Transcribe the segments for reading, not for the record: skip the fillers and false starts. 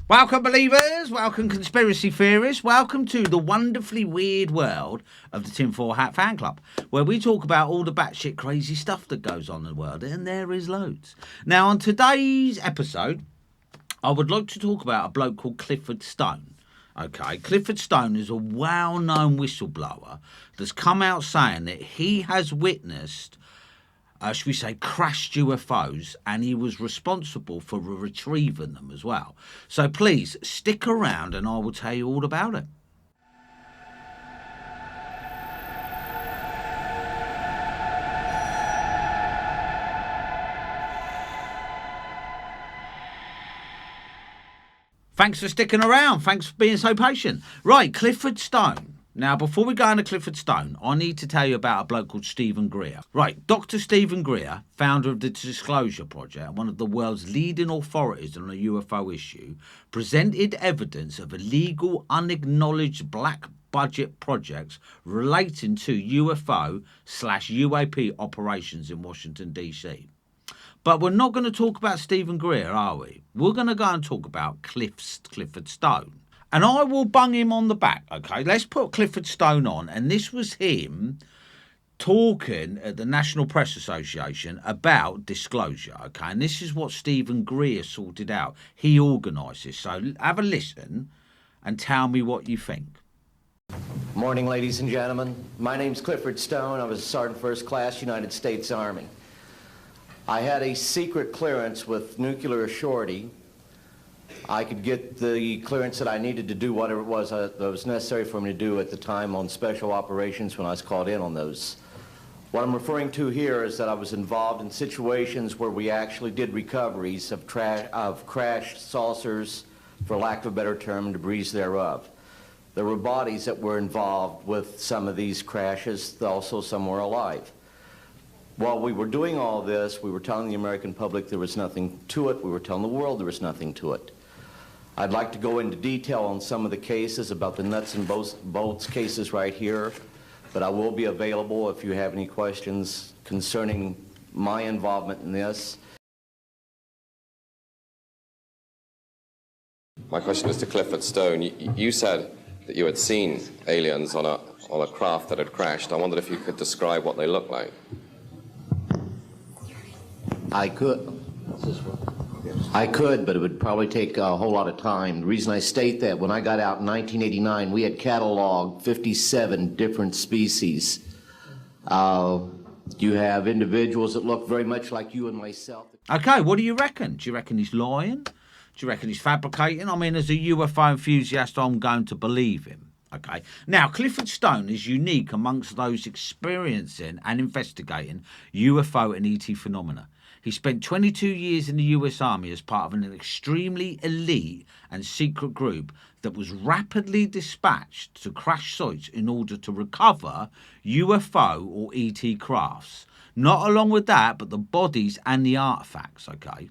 Welcome, believers. Welcome, conspiracy theorists. Welcome to the wonderfully weird world of the Tinfoil Hat Fan Club, where we talk about all the batshit crazy stuff that goes on in the world, and there is loads. Now, on today's episode, I would like to talk about a bloke called Clifford Stone. Okay, Clifford Stone is a well-known whistleblower that's come out saying that he has witnessed should we say, crashed UFOs, and he was responsible for retrieving them as well. So please, stick around and I will tell you all about it. Thanks for sticking around. Thanks for being so patient. Right, Clifford Stone. Now, before we go into Clifford Stone, I need to tell you about a bloke called Stephen Greer. Right, Dr. Stephen Greer, founder of the Disclosure Project, one of the world's leading authorities on the UFO issue, presented evidence of illegal, unacknowledged black budget projects relating to UFO/UAP operations in Washington, D.C. But we're not going to talk about Stephen Greer, are we? We're going to go and talk about Clifford Stone. And I will bung him on the back, okay? Let's put Clifford Stone on. And this was him talking at the National Press Association about disclosure, okay? And this is what Stephen Greer sorted out. He organised this. So have a listen and tell me what you think. Morning, ladies and gentlemen. My name's Clifford Stone. I was a Sergeant First Class, United States Army. I had a secret clearance with nuclear surety. I could get the clearance that I needed to do whatever it was that was necessary for me to do at the time on special operations when I was called in on those. What I'm referring to here is that I was involved in situations where we actually did recoveries of crashed saucers, for lack of a better term, and debris thereof. There were bodies that were involved with some of these crashes, also some were alive. While we were doing all this, we were telling the American public there was nothing to it. We were telling the world there was nothing to it. I'd like to go into detail on some of the cases about the nuts and bolts cases right here, but I will be available if you have any questions concerning my involvement in this. My question is to Clifford Stone. You said that you had seen aliens on a craft that had crashed. I wondered if you could describe what they looked like. I could, but it would probably take a whole lot of time. The reason I state that, when I got out in 1989, we had cataloged 57 different species. You have individuals that look very much like you and myself. Okay, what do you reckon? Do you reckon he's lying? Do you reckon he's fabricating? I mean, as a UFO enthusiast, I'm going to believe him. Okay. Now, Clifford Stone is unique amongst those experiencing and investigating UFO and ET phenomena. He spent 22 years in the US Army as part of an extremely elite and secret group that was rapidly dispatched to crash sites in order to recover UFO or ET crafts. Not along with that, but the bodies and the artefacts, okay?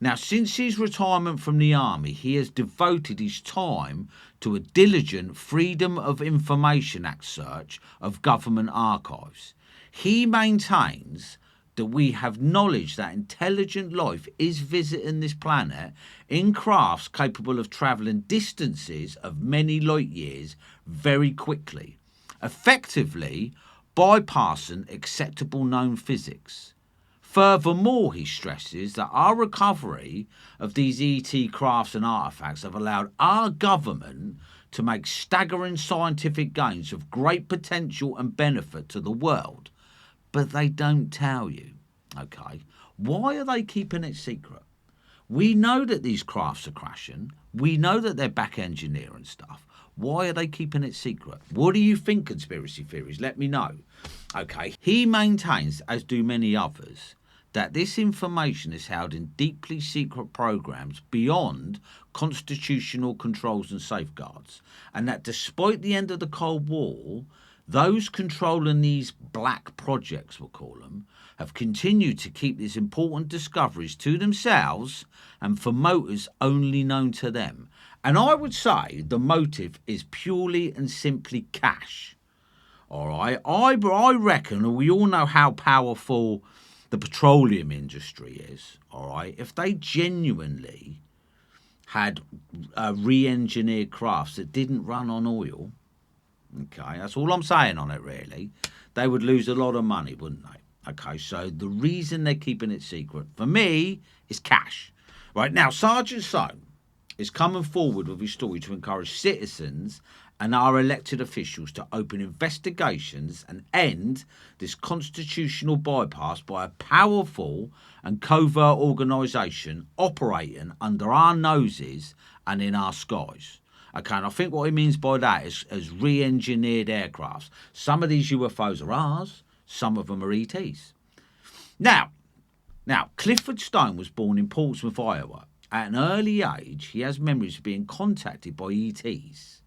Now, since his retirement from the Army, he has devoted his time to a diligent Freedom of Information Act search of government archives. He maintains that we have knowledge that intelligent life is visiting this planet in crafts capable of travelling distances of many light years very quickly, effectively bypassing acceptable known physics. Furthermore, he stresses that our recovery of these ET crafts and artefacts have allowed our government to make staggering scientific gains of great potential and benefit to the world. But they don't tell you, okay? Why are they keeping it secret? We know that these crafts are crashing. We know that they're back engineering stuff. Why are they keeping it secret? What do you think, conspiracy theories? Let me know. Okay, he maintains, as do many others, that this information is held in deeply secret programs beyond constitutional controls and safeguards, and that despite the end of the Cold War, those controlling these black projects, we'll call them, have continued to keep these important discoveries to themselves and for motives only known to them. And I would say the motive is purely and simply cash. All right, I reckon, and we all know how powerful the petroleum industry is, all right, if they genuinely had re-engineered crafts that didn't run on oil, okay, that's all I'm saying on it really, they would lose a lot of money, wouldn't they? Okay, so the reason they're keeping it secret, for me, is cash. Right, now, Sergeant Stone is coming forward with his story to encourage citizens and our elected officials to open investigations and end this constitutional bypass by a powerful and covert organisation operating under our noses and in our skies. Okay, and I think what he means by that is re-engineered aircrafts. Some of these UFOs are ours, some of them are ETs. Now, Clifford Stone was born in Portsmouth, Iowa. At an early age, he has memories of being contacted by ETs.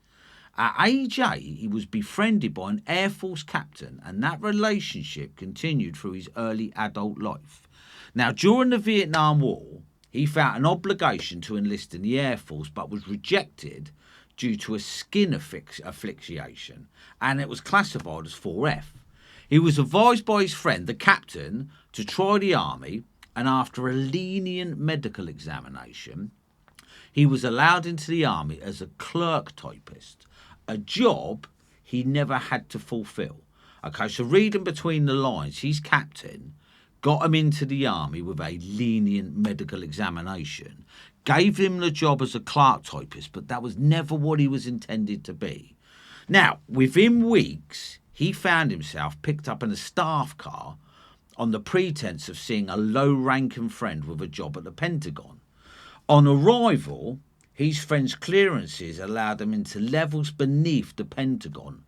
At age 8, he was befriended by an Air Force captain, and that relationship continued through his early adult life. Now, during the Vietnam War, he felt an obligation to enlist in the Air Force, but was rejected due to a skin asphyxiation, and it was classified as 4F. He was advised by his friend, the captain, to try the army, and after a lenient medical examination, he was allowed into the army as a clerk typist, a job he never had to fulfil. Okay, so reading between the lines, his captain got him into the army with a lenient medical examination, gave him the job as a clerk typist, but that was never what he was intended to be. Now, within weeks, he found himself picked up in a staff car on the pretense of seeing a low-ranking friend with a job at the Pentagon. On arrival, his friend's clearances allowed him into levels beneath the Pentagon,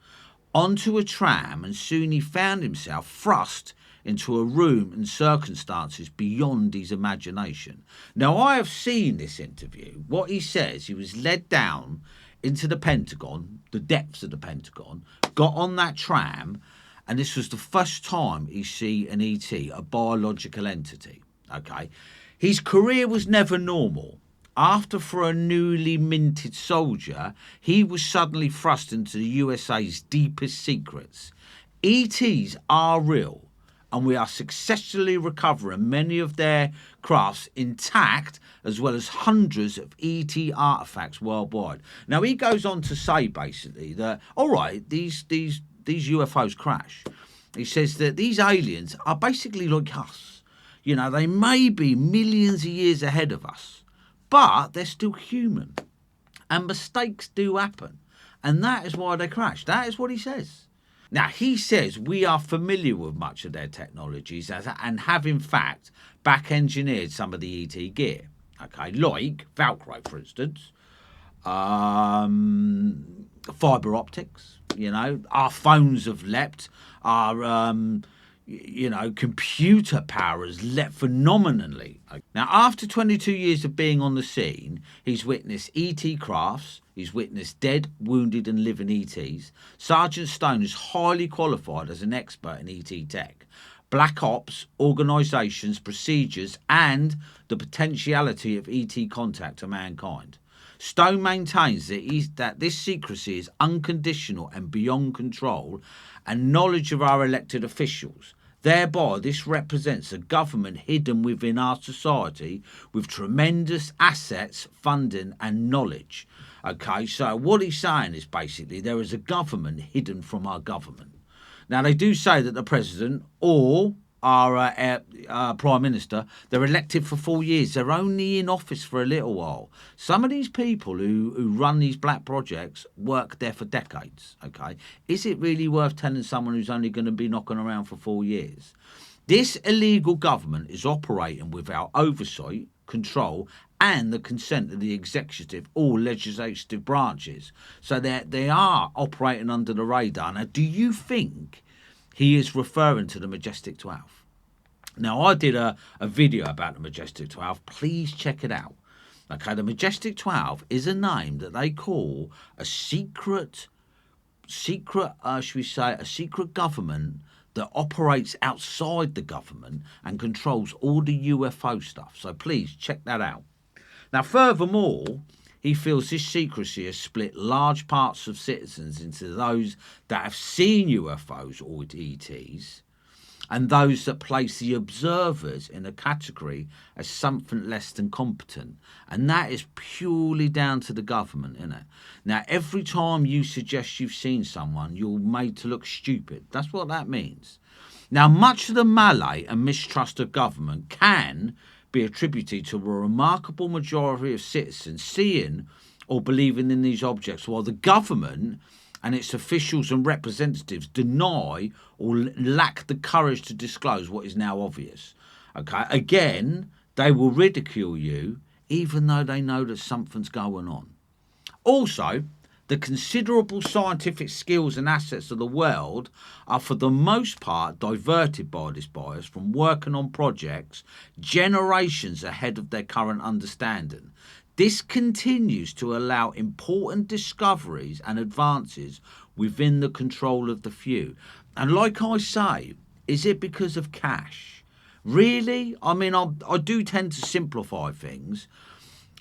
onto a tram, and soon he found himself thrust into a room and circumstances beyond his imagination. Now, I have seen this interview. What he says, he was led down into the Pentagon, the depths of the Pentagon, got on that tram, and this was the first time he see an ET, a biological entity. Okay, his career was never normal. After, for a newly minted soldier, he was suddenly thrust into the USA's deepest secrets. ETs are real, and we are successfully recovering many of their crafts intact, as well as hundreds of ET artifacts worldwide. Now, he goes on to say, basically, that, all right, these UFOs crash. He says that these aliens are basically like us. You know, they may be millions of years ahead of us, but they're still human. And mistakes do happen. And that is why they crash. That is what he says. Now, he says we are familiar with much of their technologies and have, in fact, back-engineered some of the ET gear. Okay, like Velcro, for instance, fibre optics, you know, our phones have leapt, our, computer power has leapt phenomenally. Now, after 22 years of being on the scene, he's witnessed ET crafts, he's witnessed dead, wounded and living ETs. Sergeant Stone is highly qualified as an expert in ET tech, black ops, organisations, procedures and the potentiality of ET contact to mankind. Stone maintains that this secrecy is unconditional and beyond control and knowledge of our elected officials. Thereby, this represents a government hidden within our society with tremendous assets, funding and knowledge. Okay, so what he's saying is basically there is a government hidden from our government. Now, they do say that the president or our Prime Minister, they're elected for 4 years. They're only in office for a little while. Some of these people who run these black projects work there for decades, okay? Is it really worth telling someone who's only going to be knocking around for 4 years? This illegal government is operating without oversight, control, and the consent of the executive or legislative branches. So they are operating under the radar. Now, do you think he is referring to the Majestic 12? Now, I did a video about the Majestic 12. Please check it out. Okay, the Majestic 12 is a name that they call a secret government that operates outside the government and controls all the UFO stuff. So please check that out. Now, furthermore, he feels this secrecy has split large parts of citizens into those that have seen UFOs or ETs and those that place the observers in a category as something less than competent. And that is purely down to the government, isn't it? Now, every time you suggest you've seen someone, you're made to look stupid. That's what that means. Now, much of the melee and mistrust of government can be attributed to a remarkable majority of citizens seeing or believing in these objects, while the government and its officials and representatives deny or lack the courage to disclose what is now obvious. Okay, again, they will ridicule you even though they know that something's going on. Also, the considerable scientific skills and assets of the world are for the most part diverted by this bias from working on projects generations ahead of their current understanding. This continues to allow important discoveries and advances within the control of the few. And like I say, is it because of cash? Really? I mean, I do tend to simplify things,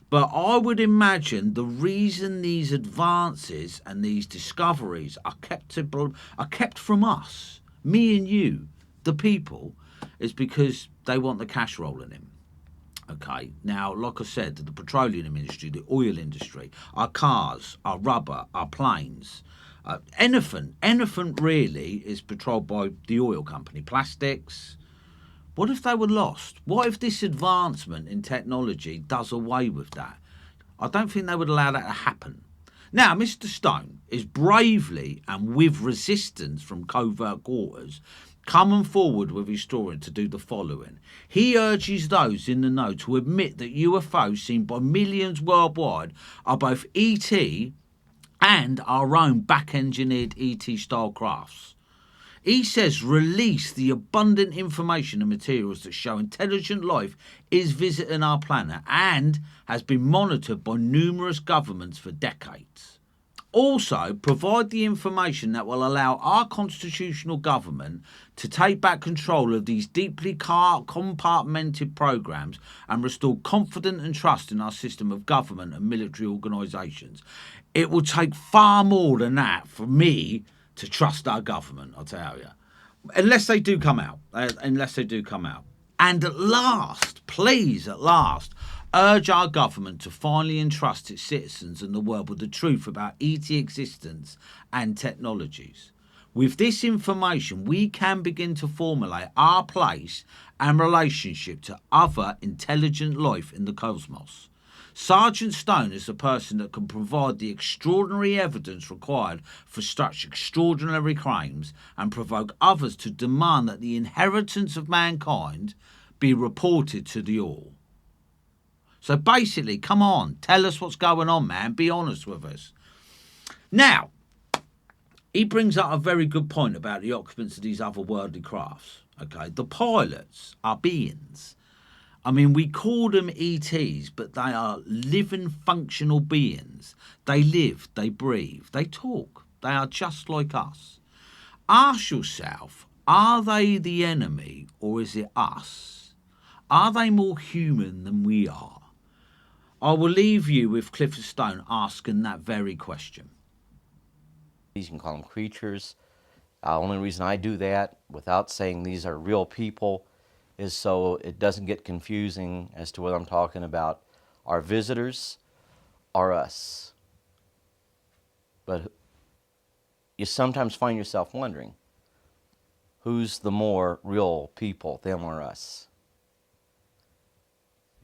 but I would imagine the reason these advances and these discoveries are kept from us, me and you, the people, is because they want the cash rolling in. Okay, now, like I said, the petroleum industry, the oil industry, our cars, our rubber, our planes, anything really is patrolled by the oil company. Plastics. What if they were lost? What if this advancement in technology does away with that? I don't think they would allow that to happen. Now, Mr. Stone is bravely and with resistance from covert quarters coming forward with his story to do the following. He urges those in the know to admit that UFOs seen by millions worldwide are both ET and our own back-engineered ET-style crafts. He says release the abundant information and materials that show intelligent life is visiting our planet and has been monitored by numerous governments for decades. Also, provide the information that will allow our constitutional government to take back control of these deeply compartmented programs and restore confidence and trust in our system of government and military organisations. It will take far more than that for me to trust our government, I'll tell you. Unless they do come out. And at last, please, at last, urge our government to finally entrust its citizens and the world with the truth about ET existence and technologies. With this information, we can begin to formulate our place and relationship to other intelligent life in the cosmos. Sergeant Stone is the person that can provide the extraordinary evidence required for such extraordinary crimes and provoke others to demand that the inheritance of mankind be reported to the all. So basically, come on, tell us what's going on, man. Be honest with us. Now, he brings up a very good point about the occupants of these otherworldly crafts. Okay, the pilots are beings. I mean, we call them ETs, but they are living, functional beings. They live, they breathe, they talk. They are just like us. Ask yourself, are they the enemy or is it us? Are they more human than we are? I will leave you with Clifford Stone asking that very question. You can call them creatures. The only reason I do that without saying these are real people is so it doesn't get confusing as to whether I'm talking about our visitors or us. But you sometimes find yourself wondering, who's the more real people, them or us?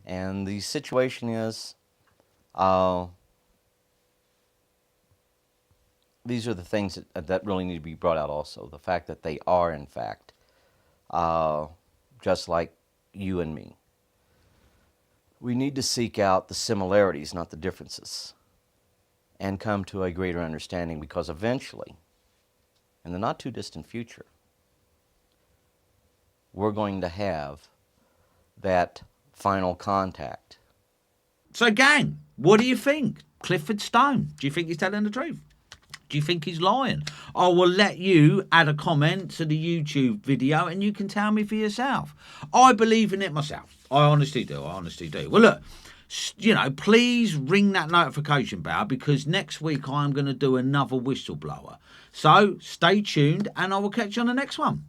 And the situation is, these are the things that really need to be brought out also. The fact that they are, in fact, just like you and me. We need to seek out the similarities, not the differences, and come to a greater understanding, because eventually, in the not too distant future, we're going to have that final contact. So, gang, what do you think? Clifford Stone, do you think he's telling the truth? Do you think he's lying? I will let you add a comment to the YouTube video and you can tell me for yourself. I believe in it myself. I honestly do. Well, look, please ring that notification bell, because next week I'm going to do another whistleblower. So stay tuned and I will catch you on the next one.